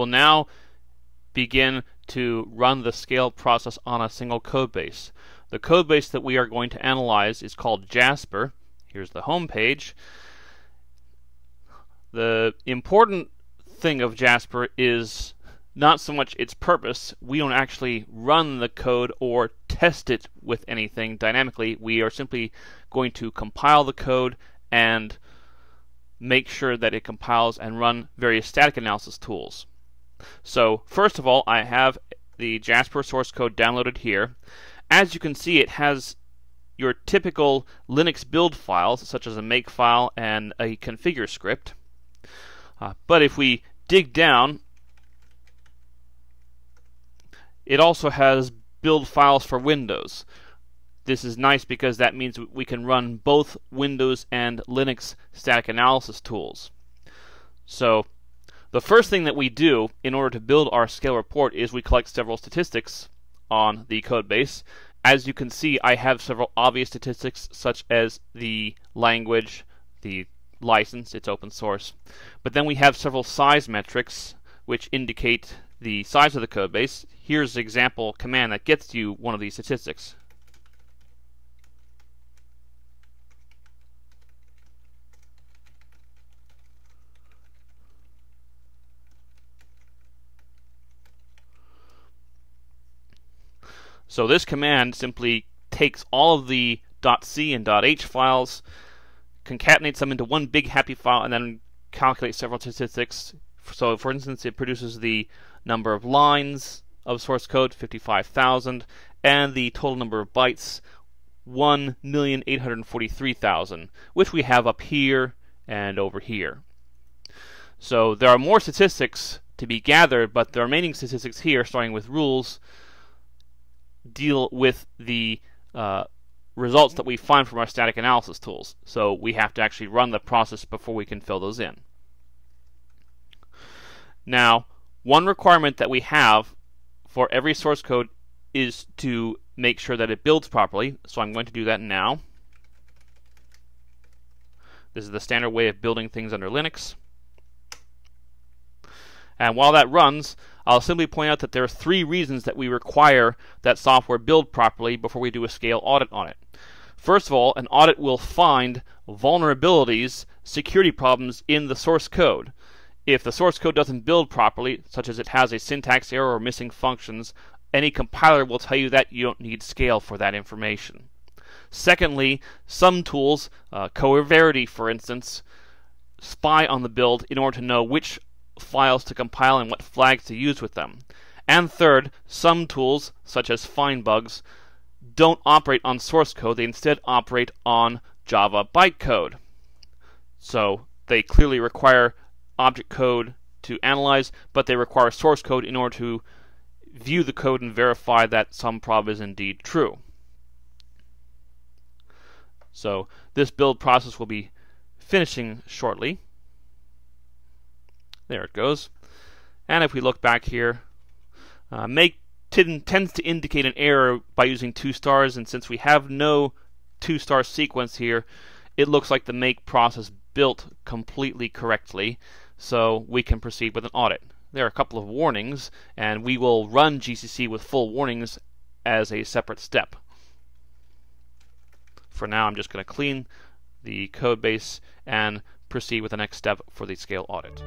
will now begin to run the scale process on a single code base. The code base that we are going to analyze is called Jasper. Here's the home page. The important thing of Jasper is not so much its purpose. We don't actually run the code or test it with anything dynamically. We are simply going to compile the code and make sure that it compiles and run various static analysis tools. So first of all, I have the Jasper source code downloaded here. As you can see, it has your typical Linux build files, such as a make file and a configure script. But if we dig down, it also has build files for Windows. This is nice because that means we can run both Windows and Linux static analysis tools. So the first thing that we do in order to build our scale report is we collect several statistics on the code base. As you can see, I have several obvious statistics such as the language, the license, it's open source. But then we have several size metrics which indicate the size of the code base. Here's an example command that gets you one of these statistics. So this command simply takes all of the .c and .h files, concatenates them into one big happy file, and then calculates several statistics. So for instance, it produces the number of lines of source code, 55,000, and the total number of bytes, 1,843,000, which we have up here and over here. So there are more statistics to be gathered, but the remaining statistics here, starting with rules, deal with the results that we find from our static analysis tools. So we have to actually run the process before we can fill those in. Now, one requirement that we have for every source code is to make sure that it builds properly. So I'm going to do that now. This is the standard way of building things under Linux. And while that runs, I'll simply point out that there are 3 reasons that we require that software build properly before we do a scale audit on it. First of all, an audit will find vulnerabilities, security problems in the source code. If the source code doesn't build properly, such as it has a syntax error or missing functions, any compiler will tell you that you don't need scale for that information. Secondly, some tools, Coverity for instance, spy on the build in order to know which files to compile and what flags to use with them. And third, some tools, such as find bugs, don't operate on source code. They instead operate on Java bytecode. So they clearly require object code to analyze, but they require source code in order to view the code and verify that some prob is indeed true. So this build process will be finishing shortly. There it goes. And if we look back here, make tends to indicate an error by using 2 stars, and since we have no 2-star sequence here, it looks like the make process built completely correctly, so we can proceed with an audit. There are a couple of warnings, and we will run GCC with full warnings as a separate step. For now, I'm just going to clean the code base and proceed with the next step for the scale audit.